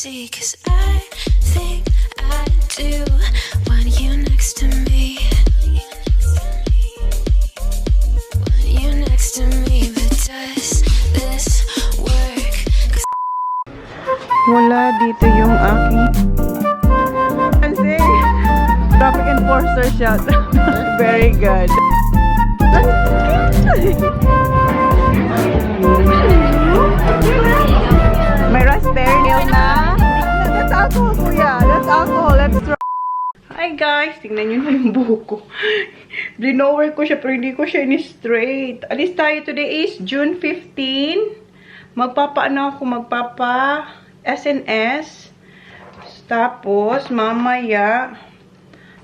see, 'cause I think I do want you next to me. Want you next to me, but does this work? Wala dito yung aking kasi traffic enforcer siya. Very good. May raspberry nail na. That's alcohol, kuya. That's alcohol. Let's try. Hi guys, tingnan nyo na yung buhok ko. Blinower ko siya pero hindi ko siya ini-straight. Alis tayo. Today is June 15. Magpapa SNS. Tapos, mamaya,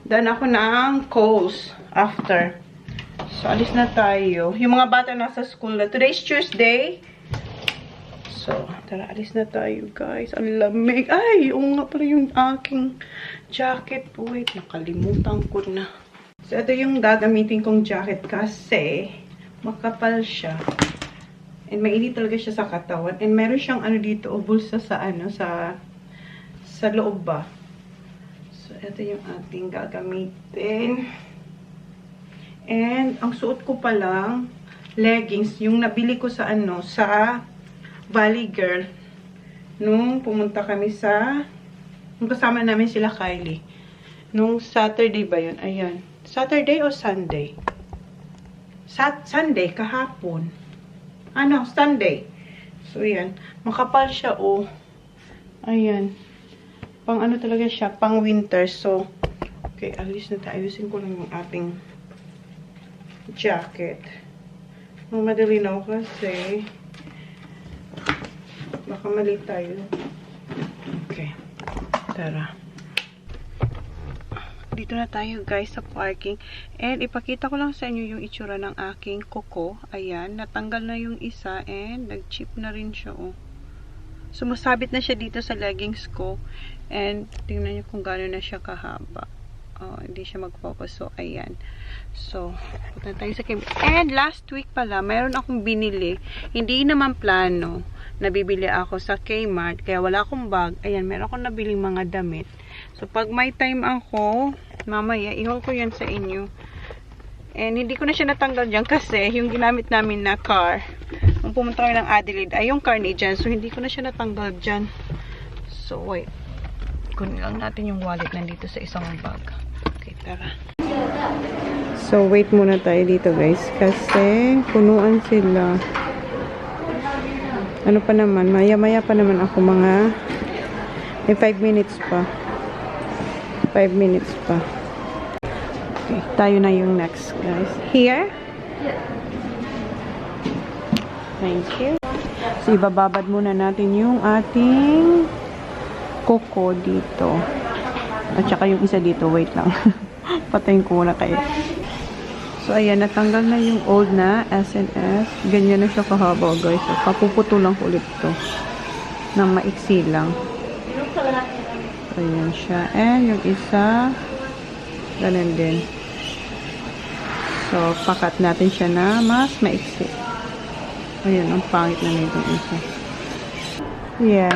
dan ako ng calls after. So, alis na tayo. Yung mga bata nasa school na. Today is Tuesday. So, tara, alis na tayo, guys. Ang lamig. Ay, yung nga pala yung aking jacket. Wait, nakalimutan ko na. So, ito yung gagamitin kong jacket kasi makapal siya. And mainit talaga siya sa katawan. And meron siyang ano dito, o bulsa sa ano, sa loob ba. So, ito yung ating gagamitin. And, ang suot ko pa lang, leggings, yung nabili ko sa ano, sa Valley Girl. Nung pumunta kami nung kasama namin sila Kylie. Nung Saturday ba yun? Ayan. Saturday o Sunday? Sunday, kahapon. Ano, Sunday. So, yan. Makapal siya, oh. Ayan. Pang ano talaga siya, pang winter. So, okay, alis na tayo. Ayusin ko lang yung ating jacket. Madali na ako kasi baka mali tayo. Okay. Tara. Dito na tayo guys sa parking. And ipakita ko lang sa inyo yung itsura ng aking kuko. Ayan. Natanggal na yung isa and nag-chip na rin siya, oh. Sumasabit na siya dito sa leggings ko. And tingnan nyo kung gano'n na siya kahaba. Oh, hindi siya mag-focus. So, ayan. So, punta tayo sa cabinet. And last week pala, mayroon akong binili. Hindi naman plano. Nabibili ako sa Kmart. Kaya wala akong bag. Ayan, meron akong nabiling mga damit. So, pag may time ako, mamaya, i-haul ko yan sa inyo. And hindi ko na siya natanggal dyan kasi yung ginamit namin na car, nung pumunta kami ng Adelaide, ay yung car ni dyan. So, hindi ko na siya natanggal dyan. So, wait. Kunin lang natin yung wallet nandito sa isang bag. Okay, tara. So, wait muna tayo dito guys. Kasi, punuan sila. Ano pa naman, maya-maya pa naman ako mga may 5 minutes pa. 5 minutes pa. Okay, tayo na yung next, guys. Here? Yeah. Thank you. So, ibababad muna natin yung ating kuko dito. At saka yung isa dito. Wait lang. Patayin ko na kayo. So, ayan. Natanggal na yung old na SNS. Ganyan na siya kahaba, guys. So, papuputo lang ulit to. Nang maiksi lang. So, ayan siya. And yung isa, ganun din. So, pakat natin siya na mas maiksi. Ayan, ang pangit na nito isa. Yeah.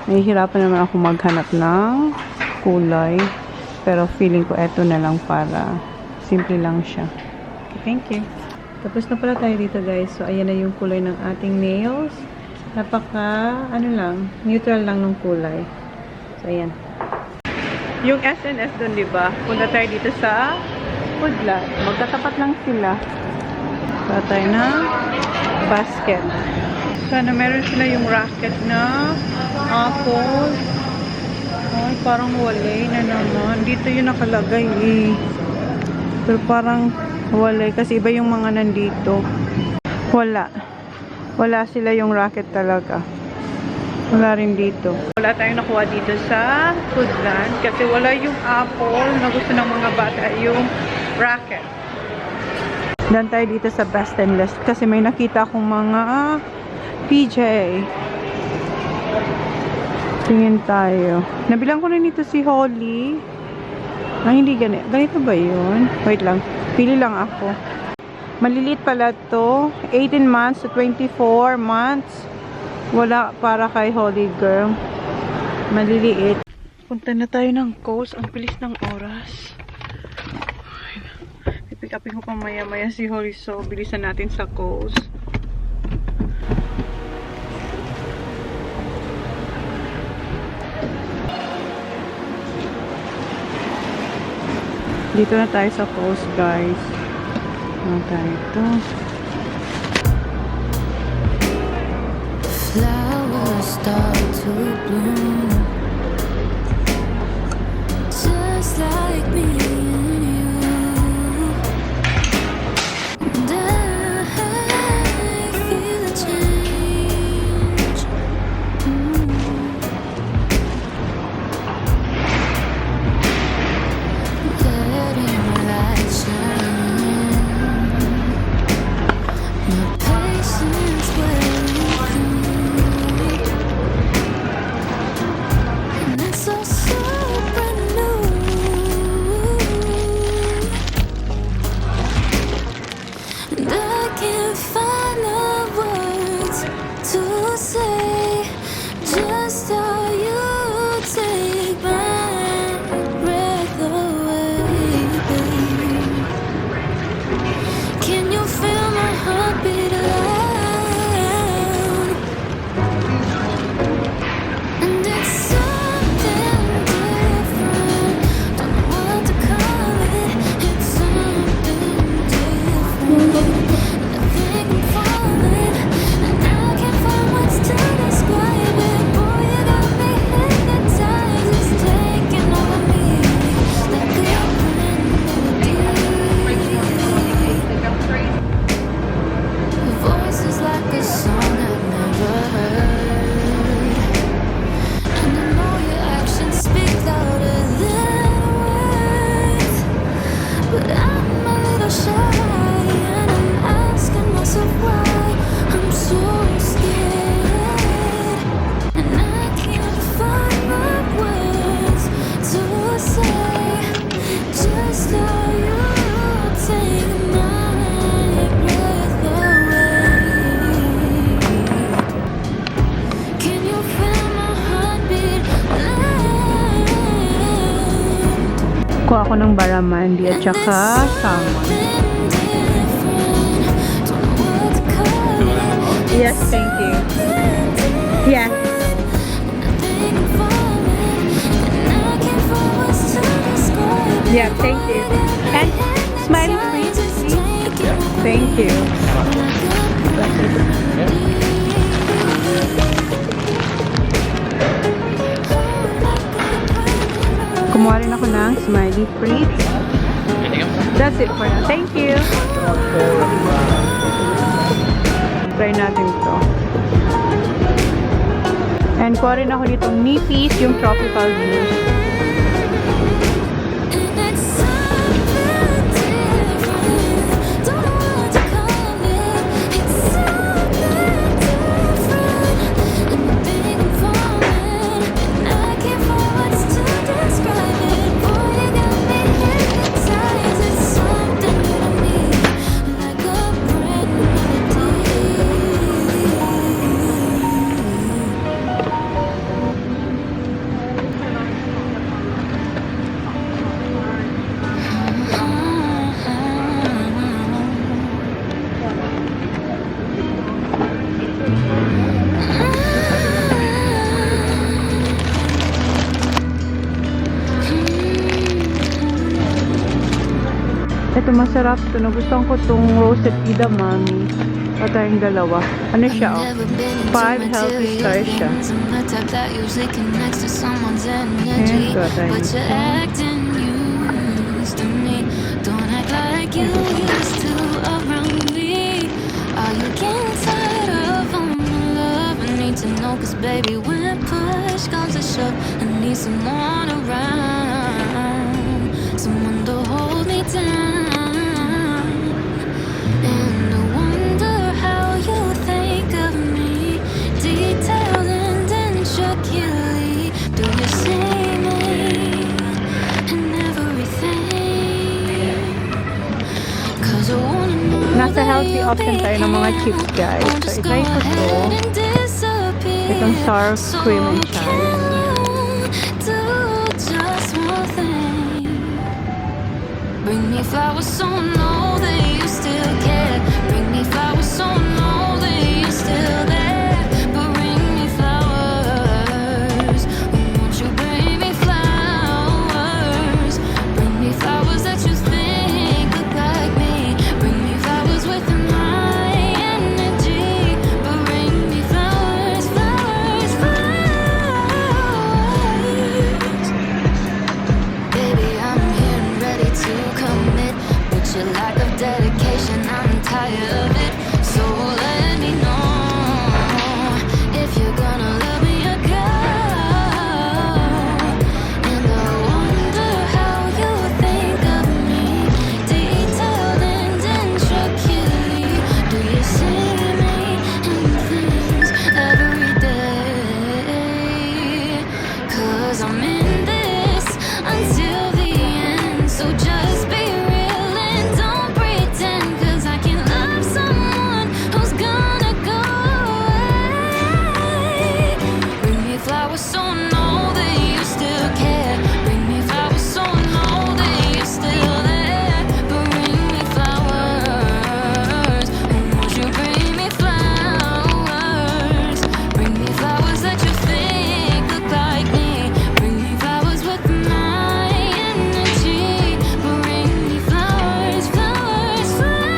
Nahihirapan naman ako maghanap ng kulay. Pero feeling ko eto na lang para simple lang siya. Okay, thank you. Tapos na pala tayo dito guys. So, ayan na yung kulay ng ating nails. Napaka, ano lang, neutral lang ng kulay. So, ayan. Yung SNS doon, diba? Punta tayo dito sa Foodlot. Magkatapat lang sila. Para tayo na basket. Sana meron sila yung racket na apple. Ay, parang walay na naman. Dito yung nakalagay eh. Pero parang walay. Kasi iba yung mga nandito. Wala. Wala sila yung racket talaga. Wala rin dito. Wala tayong nakuha dito sa Foodland. Kasi wala yung apple na gusto ng mga bata. Yung racket. Dan tayo dito sa Best and Less. Kasi may nakita akong mga PJ. Tingin tayo. Nabilang ko na nito si Holly. Ay, hindi ganito. Ganito ba yun? Wait lang. Pili lang ako. Maliliit pala to. 18 months to 24 months. Wala para kay Holly girl. Maliliit. Punta na tayo ng coast. Ang bilis ng oras. Pipick upin ko pa maya-maya si Holly. So, bilisan natin sa coast. Dito na tayo sa coast, guys. Ano tayo ito? Flowers start to bloom, just like me and you. And I feel a change. Letting my light shine. My patience wearing thin. And it's all so brand new. And I can't find the words to say just how you take my breath away, babe. Can you feel my heartbeat loud? And it's something different. Don't know what to call it. It's something different. And I think I'm falling, and I can't find words to describe it. Boy, you got me hypnotized. It's taking over me like a brand new Your voice is like a song I've never heard, and I know your actions speak louder than words. But I'm a little shy, and I'm asking myself why I'm so scared, and I can't find the words to say just how you take my breath away. Can you feel my heartbeat loud? Kuha ako ng baramandi at saka salmon. Yes, thank you. Yeah. Yeah, thank you. And smiley face, please. Thank you. Kumuha rin ako ng smiley face. That's it for now. Thank you. Try natin to. And kuha rin ako ditong nipis, yung tropical juice. And it's something different. Don't know what to call it. It's something different. And I think I'm falling, and I can't find words to describe it. Boy, you got me hypnotized. It's something new to me, like a brand new Ito masarap to. Nagustuhan ko tong roasted pida mami. O tayong dalawa. Ano siya, oh? 5 healthy stars siya. Ayan, ito tayo. But you're acting used to me. Don't act like you used to around me. Are you getting tired of all my love? I need to know, 'cause baby, when push comes to shove, I need someone around, someone to hold me down. And I wonder how you think of me, detailed and intricately. Do you see me in everything? 'Cause I wanna know. Nasa healthy option tayo ng mga chips, guys. So, itry ko to. Itong sour cream and chives. me flowers so know that you still care. Bring me flowers so know that you're still there. But bring me flowers. Won't you bring me flowers? Bring me flowers that you think look like me. Bring me flowers with my energy. But bring me flowers, flowers, flowers. Baby, I'm here and ready to commit. But your lack of dedication, I'm tired of it. So let me know if you're gonna let me go. And I wonder how you think of me, detailed and intricately. Do you see me in things every day? 'Cause I'm in this until the end. So just be real and don't pretend. 'Cause I can love someone who's gonna go away. Bring me flowers so know that you still care. Bring me flowers so know that you're still there. But bring me flowers. Won't you bring me flowers? Bring me flowers that you think look like me. Bring me flowers with my energy. But bring me flowers, flowers, flowers.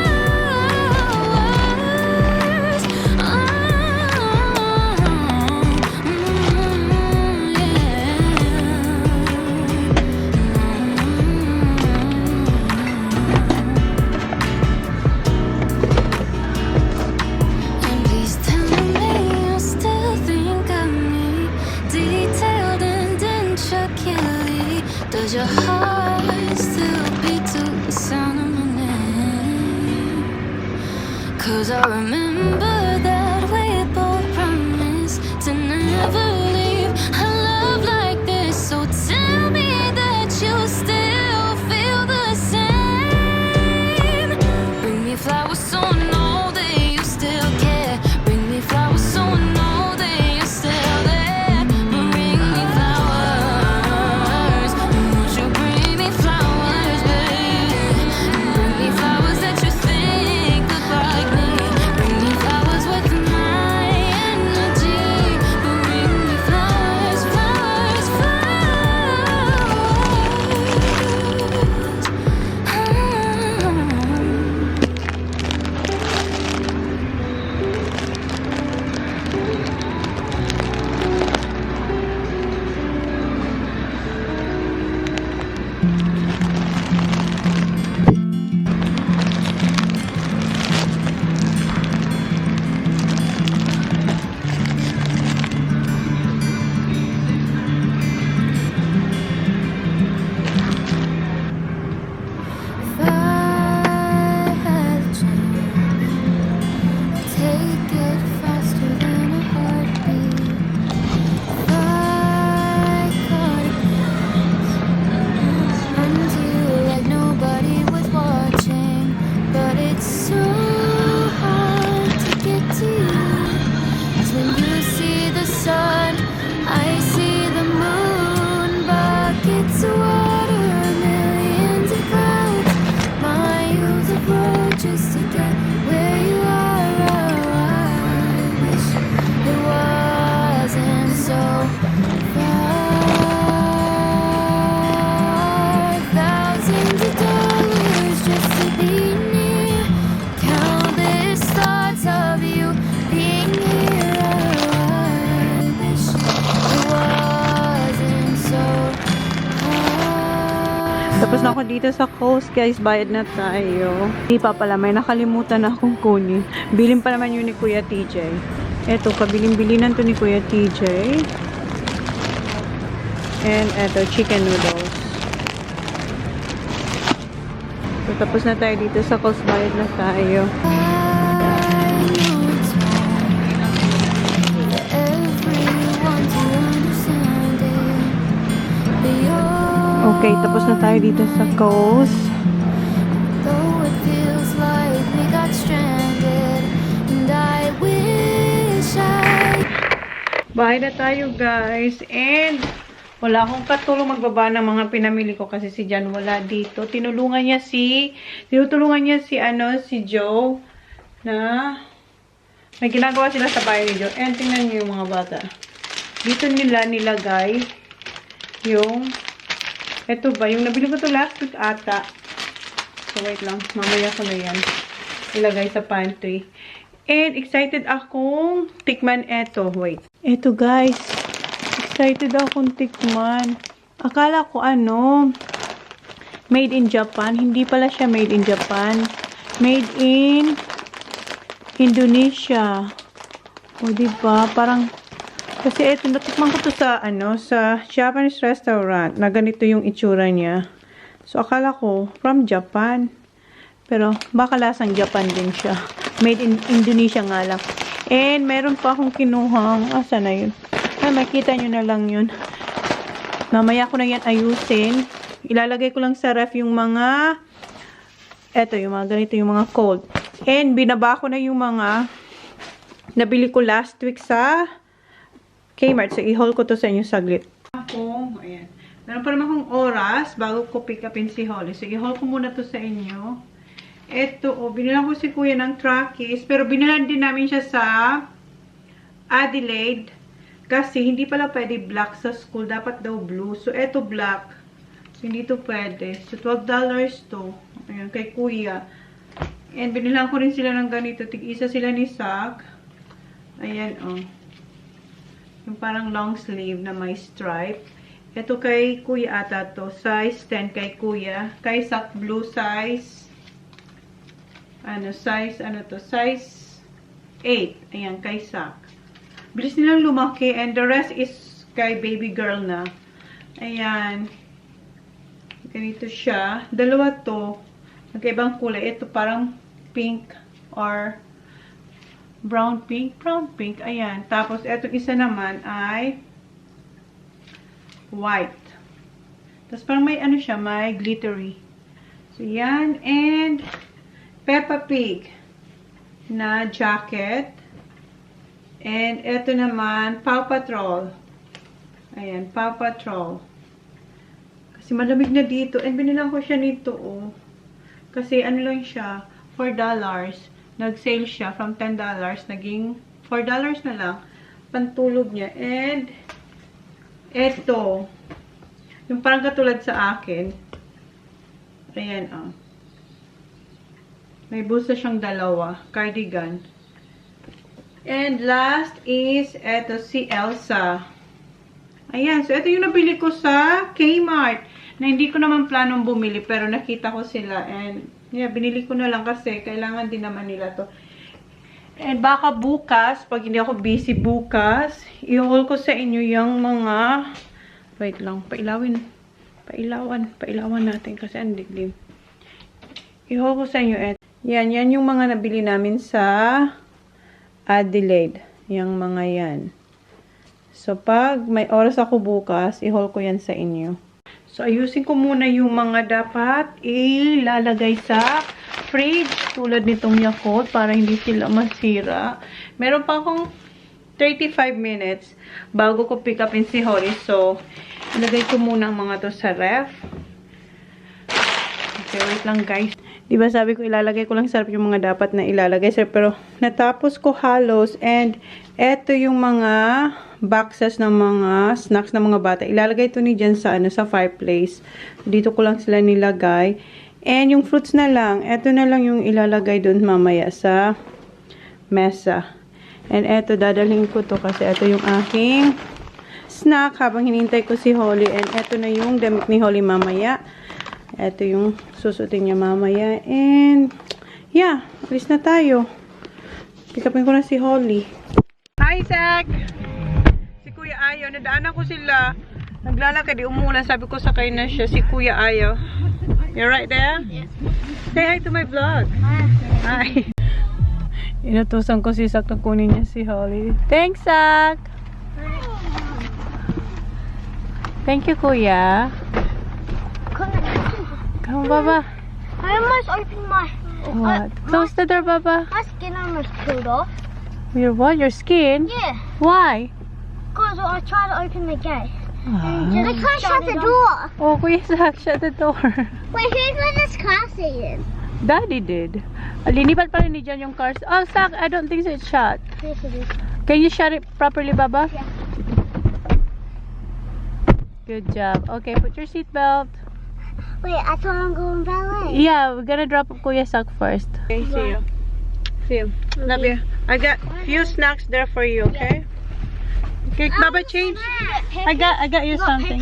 And please tell me you still think of me, detailed and intricately. Does your heart still beat to the sound of my name? 'Cause I remember that we both promised to never leave a love like this. So tell me that you still feel the same. Bring me flowers so know that you still care. Bring me flowers so know that you're still there. But bring me flowers. Won't you bring me flowers, baby? Bring me flowers that you think look like me. Bring me flowers with my energy. But bring me flowers, flowers, If I had a chance, I'd take it faster than a heartbeat. If I caught a glimpse, until like nobody was watching. But it's so hard to get to you. 'Cause when you see the sun, I see the moon. Buckets of water, millions of clouds, miles of road just to get where you are. I wish it wasn't so far. Thousands of dollars just to be near. Countless thoughts of you being here. I wish it wasn't so hard. Tapos na ako dito sa coast, guys. Bayad na tayo. Hindi pa pala, may nakalimutan na akong kunin. Bilin pa naman yun ni Kuya TJ. Eto, kabiling-bilinan to ni Kuya TJ. And eto, chicken noodles. So, tapos na tayo dito sa coast. Bayad na tayo. I know it's wrong for everyone to understand it. But you're Okay, tapos na tayo dito sa coast. though it feels like we got stranded. And I wish I Bahay na tayo, guys. And Wala akong katulong magbaba ng mga pinamili ko kasi si Jan wala dito. Tinutulungan niya si Joe na may ginagawa sila sa bahay ni Joe. And tingnan niyo yung mga bata. Dito nila nilagay yung eto ba, yung nabili ko to last week ata. So wait lang, mamaya ko na yan ilagay sa pantry. And excited akong tikman eto. Wait. Eto guys. Excited akong tikman. Akala ko made in Japan. Hindi pala siya made in Japan. Made in Indonesia. O diba? Parang, kasi eto, natikman ko to sa, sa Japanese restaurant na ganito yung itsura niya. So, akala ko, from Japan. Pero, baka lasang Japan din siya. Made in Indonesia nga lang. And, meron pa akong kinuhang, asa na yun? Ay, makita nyo na lang yun. Mamaya ko na yan ayusin. Ilalagay ko lang sa ref yung mga, eto, yung mga ganito, yung mga cold. And, binaba ko na yung mga nabili ko last week sa Kmart. So, i-haul ko to sa inyo saglit. Ayan. Meron pa naman akong oras bago ko pick upin si Holly. So, i-haul ko muna to sa inyo. Eto, binilang ko si Kuya ng trackies. Pero, binilan din namin siya sa Adelaide. Kasi, hindi pala pwede black sa school. Dapat daw blue. So, eto black. So, hindi to pwede. So, $12 to. Ayan, kay Kuya. And, binilang ko rin sila ng ganito. Tig-isa sila ni Sak. Ayan, yung parang long sleeve na may stripe. Ito kay Kuya ata to. Size 10 kay Kuya. Kay Sak blue size. Size 8. Ayan, kay Sak. Bilis nilang lumaki. And the rest is kay baby girl na. Ayan. Ganito siya. Dalawa to. Magkaibang kulay. Ito parang pink or brown pink. Brown pink. Ayan. Tapos, etong isa naman ay white. Tapos, parang may siya, may glittery. So, yan. And, Peppa Pig na jacket. And, eto naman, Paw Patrol. Ayan, Paw Patrol. Kasi malamig na dito. And, binilang ko siya nito, Kasi, lang siya, $4. Nag-sale siya from $10. Naging $4 na lang. Pantulog niya. And, eto. Yung parang katulad sa akin. Ayan, May bulsa siyang dalawa. Cardigan. And last is, eto, si Elsa. Ayan. So, eto yung nabili ko sa Kmart. Na hindi ko naman planong bumili. Pero nakita ko sila. And, yeah, binili ko na lang kasi kailangan din naman nila to. And baka bukas, pag hindi ako busy bukas, i-haul ko sa inyo yung mga, wait lang, pailawan natin kasi ang diglim. I-haul ko sa inyo. Yan yung mga nabili namin sa Adelaide. Yung mga yan. So, pag may oras ako bukas, i-haul ko yan sa inyo. So, ayusin ko muna yung mga dapat ilalagay sa fridge. Tulad nitong Yakult para hindi sila masira. Meron pa akong 35 minutes bago ko pick upin si Holly. So, ilagay ko muna ang mga to sa ref. Okay, wait lang guys. Diba sabi ko ilalagay ko lang sa ref yung mga dapat na ilalagay sa ref. Pero natapos ko halos and eto yung mga boxes ng mga snacks ng mga bata. Ilalagay to ni dyan sa, sa fireplace. Dito ko lang sila nilagay. And yung fruits na lang, eto na lang yung ilalagay dun mamaya sa mesa. And eto, dadalhin ko to kasi eto yung aking snack habang hinintay ko si Holly. And eto na yung damit ni Holly mamaya. Eto yung susutin niya mamaya. And, yeah, alis na tayo. Pick upin ko na si Holly. Hi, Zach! Si Kuya Ayaw, nadaanan ko sila. Naglalakad, umulan. Sabi ko sakay na siya. Si Kuya Ayaw. You're right there? Yes. Say hi to my vlog. Hi. Inutusan ko si Zach na kunin niya si Holly. Thanks, Zach! Thank you, Kuya. Come, Baba. I almost opened my... What? Close the door, Baba. My skin almost peeled off. Your what? Your skin? Yeah, Why? because I tried to open the gate I can't shut the door. Oh, Kuya Zach, shut the door. Wait, who's let this car in? Daddy did. Linipat pa rin ni John yung cars. Oh, Zach, I don't think so it's shut. Yes, it is. Can you shut it properly, Baba? Yeah. Good job. Okay, put your seatbelt. Wait, I thought I'm going ballet. Yeah, we're gonna drop Kuya Zach first. Okay, see you. See you. Love you. I got few snacks there for you, okay? Okay, Baba, change. I got you something.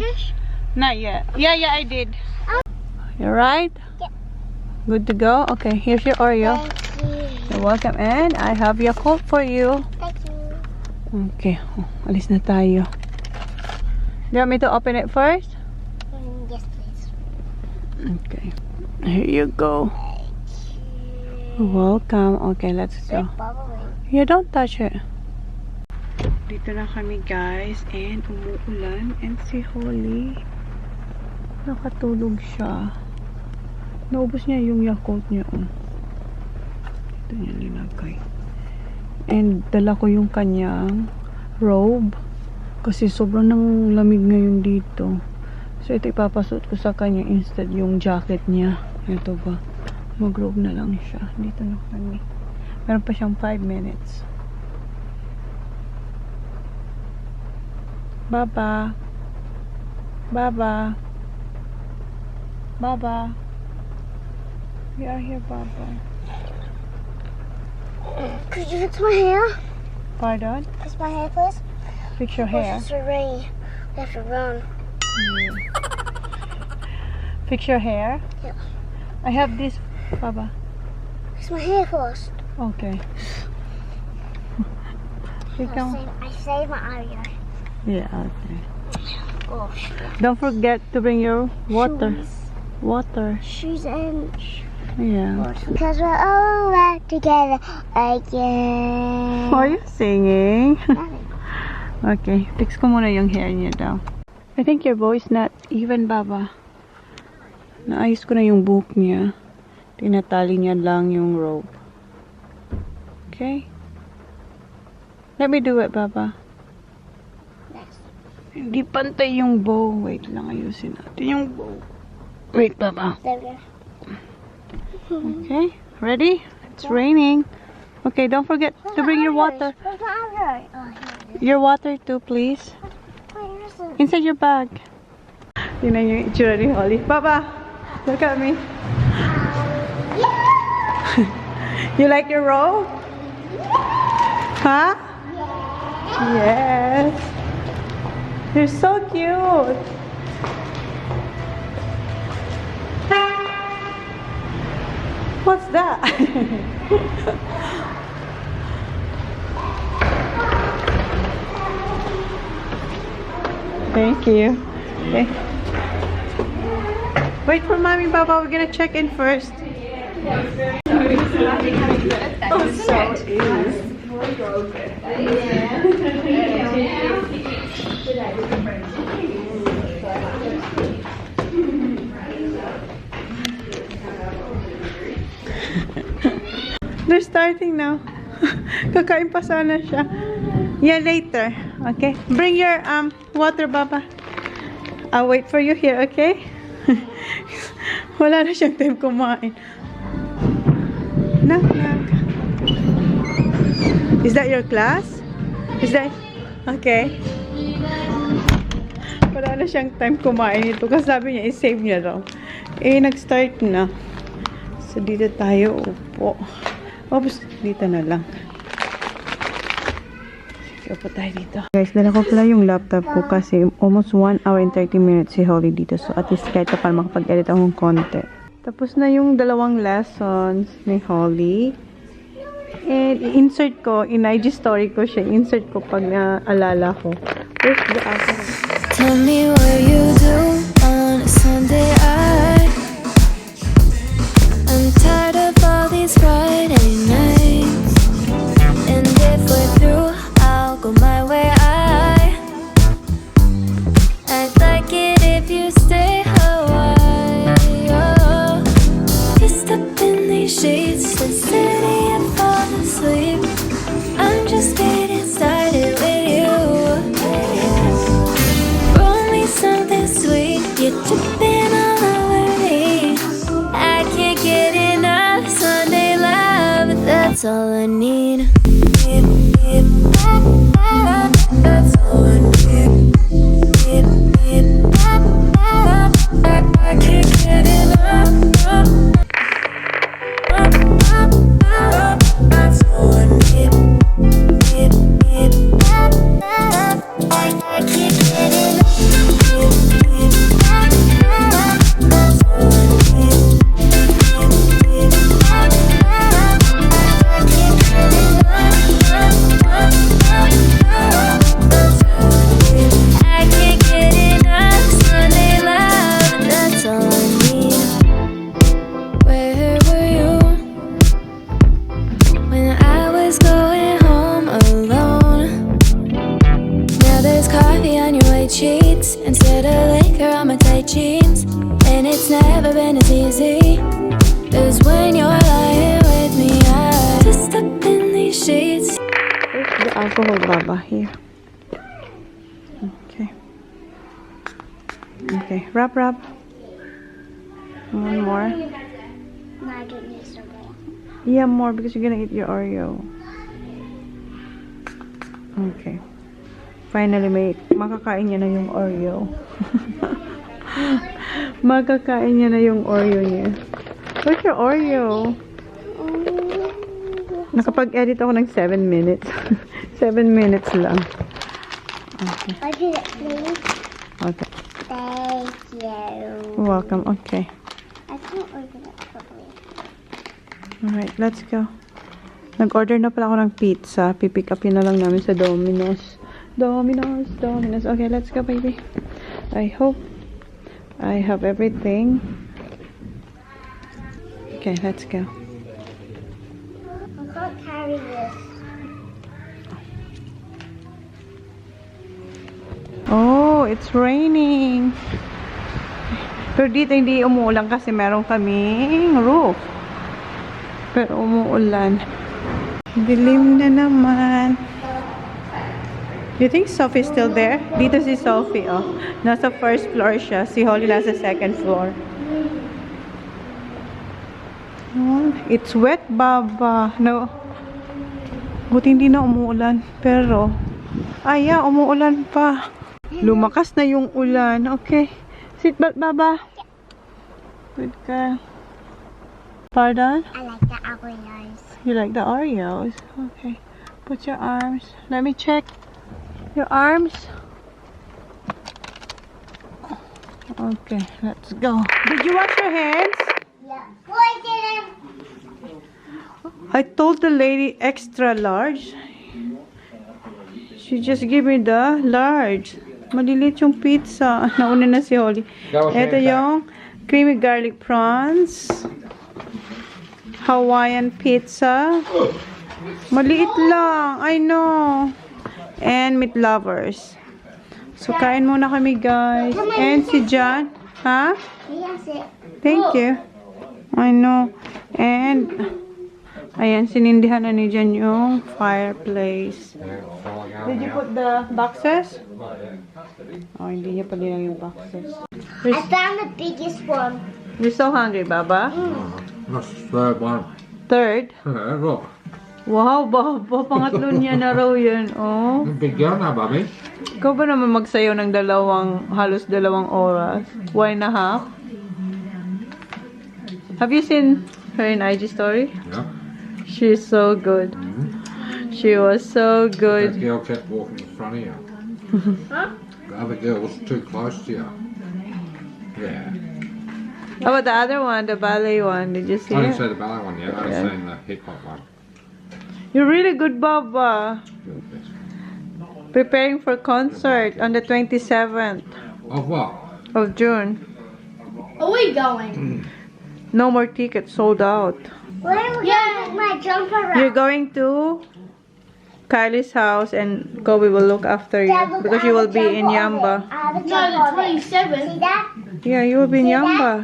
Not yet. Yeah, I did. You right? Yeah. Good to go? Okay, here's your Oreo. Thank you. You're welcome. And I have your coat for you. Thank you. Okay, alis na tayo. Do you want me to open it first? Yes, please. Okay. Here you go. Welcome. Okay, let's go. Bubbling. Yeah, don't touch it. Dito na kami, guys. And umuulan. And si Holly, nakatulog siya. Naubos niya yung Yakult niya. Oh. Ito niya linagay. And dala ko yung kanyang robe. Kasi sobrang nang lamig ngayon dito. So ito ipapasuot ko sa kanya instead yung jacket niya. Ito ba? Mag-robe na lang siya. Dito na kami. Meron pa siyang 5 minutes. Baba. Baba. Baba. We are here, Baba. Could you fix my hair? Pardon? Fix my hair, please. Fix your hair. It's rain. We have to run. Fix your hair? Yeah. I have this, Baba. Fix my hair first. Okay. I saved my audio. Yeah, okay. Gosh. Don't forget to bring your water. Shoes. Water. Shoes and Yeah. because we're all back together again. Why are you singing? Okay, fix ko muna yung hair niya daw. I think your voice not even, Baba. Naayos ko na yung buhok niya. Tinatali niya lang yung robe. Okay? Let me do it, Baba. Yes. Hindi pantay yung bow. Wait lang, ayusin natin yung bow. Wait, Baba. There we go. Okay, ready? It's raining. Okay, don't forget to bring your water. Where's my audio? Oh, here it is. Your water too, please. Where is it? Inside your bag. Tingnan yung itsura ni Holly. Baba, look at me. You like your robe? Huh? Yes. You're so cute. What's that? Thank you. Okay. Wait for Mommy, Baba. We're gonna check in first. Oh, so is. They're starting now. Kakain pa sana siya. Yeah, later. Okay. Bring your water, Baba. I'll wait for you here, okay? Wala na siyang time kumain. Knock, knock. Is that your class? Is that... Okay. Wala na siyang time kumain ito. Kasi sabi niya, i-save niya raw. Eh, nag-start na. So, dito tayo. Upo. Oops, dito na lang. Sige, upo tayo dito. Guys, dala ko pala yung laptop ko kasi almost 1 hour and 30 minutes si Holly dito. So, at least kahit pa paano makapag-edit akong konti. Tapos na yung 2 lessons ni Holly. And i-insert ko, in IG story ko siya. I-insert ko pag naalala ko. Where's the other? Tell me what you do on a Sunday. I'm tired of all these Friday nights. And if we're through, I'll go my way. I'd like it if you stay a while. Just up in these sheets, the city and fall asleep. I'm just getting started with you. Roll me That's all I need. That's all I need. I can't get enough. That's all I need. I can't get enough. That's all I need. I can't get enough Sunday love. That's all I need. Where were you when I was going home alone? Now there's coffee on your white sheets instead of liquor on my tight jeans. And it's never been as easy as when you're lying with me. I just up in these sheets. Where's the alcohol, Baba? Here. Okay. Okay. Wrap. One more. No, I don't need some more. Yeah, more because you're gonna eat your Oreo. Okay. Finally, makakain niya na yung Oreo. Makakain niya na yung Oreo niya. Where's your Oreo? Nakapag-edit ako ng 7 minutes. 7 minutes lang. Okay. I do it, please. Okay. Thank you. Welcome. Okay. I can't open it properly. Alright, let's go. Nag-order na pala ako ng pizza. Pipick up yun na lang namin sa Domino's. Domino's. Okay, let's go, baby. I hope I have everything. Okay, let's go. I can't carry this. Oh, it's raining. Pero dito hindi umuulan kasi meron kaming roof. Pero umuulan. Dilim na naman. You think Sophie's still there? Dito si Sophie, oh. Nasa first floor siya. Si Holly nasa second floor. Oh, it's wet, Baba. No. Buti hindi na umuulan. Pero, yeah, umuulan pa. Lumakas na yung ulan. Okay. Seatbelt, Baba. Good girl. Pardon? I like the Oreos. You like the Oreos? Okay. Put your arms. Let me check your arms. Okay, let's go. Did you wash your hands? Yeah. Boy, didn't. I told the lady extra large. She just gave me the large. Malilit yung pizza. Nauna na si Holly. Ito yung creamy garlic prawns. Hawaiian pizza. Maliit lang. I know. And meat lovers. So, kain muna kami, guys. And si John. Ha? Yes, it. Thank you. I know. And, ayan, sinindihan na ni Jan yung fireplace. Did you put the boxes? Oh, hindi niya pa din yung boxes. I found the biggest one. You're so hungry, Baba? That's the third one. Third? Yeah, look. Wow, Baba. Pangatlo niya na raw yun. Oh. Big girl now, Bobby. Ikaw ba naman magsayaw ng halos dalawang oras? 1.5? Have you seen her in IG story? Yeah. She's so good. She was so That good. girl kept walking in front of you. The other girl was too close to you. Yeah. How about the other one, the ballet one? Did you see I didn't it? see the ballet one yet. I Yeah. only seen the hip hop one. You're really good, Baba. You're the best. Preparing for concert on the 27th Of what? of June. Are we going? No more tickets, sold out. Where am I gonna put my jumper You're around? going to Kylie's house and Kobe will look after you Dad, look, because I you have will a be in jumper on Yamba. it. I have a No, jumper the on it. 27th. See that? Yeah, you will be in See that? Yamba.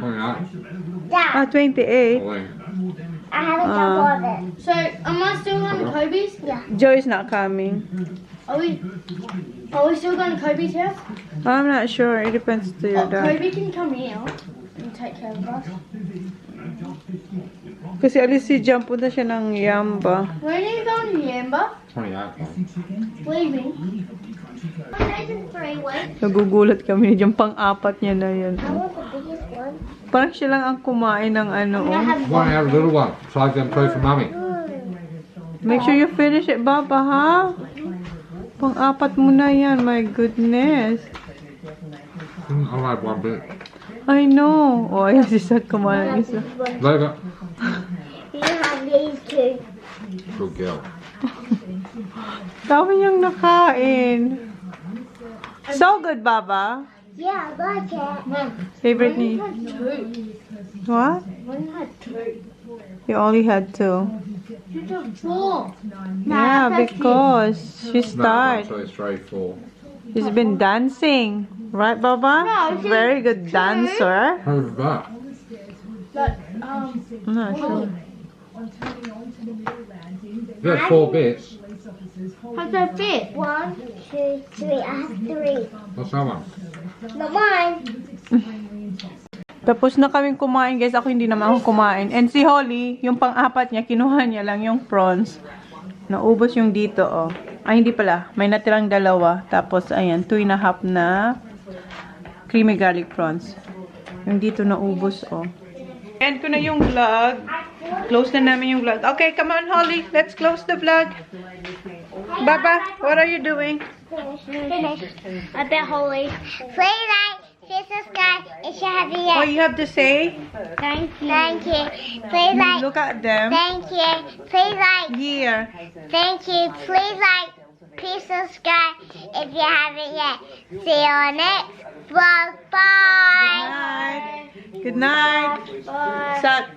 28. Ah, Dad, 28. Well, then, I have a jumper on it. So, am I still going to Kobe's? Yeah. Joy's not coming. Are we still going to Kobe's house? I'm not sure. It depends to your dad. Kobe can come here and take care of us. Kasi alis si Jam, punta siya ng Yamba. When are you going to Yamba? 28. Leaving. Three-way. Nagugulat kami ni Jam, pang-apat niya na yan. I want the biggest one. Parang siya lang ang kumain ng ano, oh. One out of the little one. Save them two for mummy. Make sure you finish it, Baba, ha? Pang-apat mo na yan, my goodness. I'll have one bit. I know. Oh, ayan si Sat kumain ng isa. Leave it. You have these two. Good girl. Dami niyang nakain. So good, Baba. Yeah, I like it. Mom, Favorite one ni... had two. What? One had two. You only had 2. You took 4. Yeah, because she 1, started. 2, 3, 4. She's been dancing. Right, Baba? No, she- Very good dancer. Who's that? But, I'm not sure. You had 4 bits. how's that fit? 1, 2, 3. I have 3. What's that one? Not mine. Tapos na kaming kumain, guys. Ako hindi naman ako kumain. And si Holly, yung pang-apat niya, kinuha niya lang yung prawns. Naubos yung dito, oh. Ay, hindi pala. May natirang 2. Tapos, ayan, 2.5 na creamy garlic prawns. Yung dito naubos, oh. End ko na yung vlog. Close na namin yung vlog. Okay, come on, Holly. Let's close the vlog. Baba, what are you doing? Finish. I bet Holy. Play like, say subscribe, and share the What you have to say? Thank you. Thank you. Play like. Look at them. Thank you. Play like. Here. Thank you. Please like. Please subscribe if you haven't yet. See you on next vlog. Bye. Good night. Bye. Sat.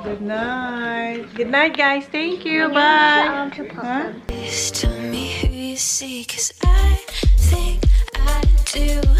Good night. Good night, guys. Thank you. Bye. Huh? Please tell me who you see, 'cause I think I do.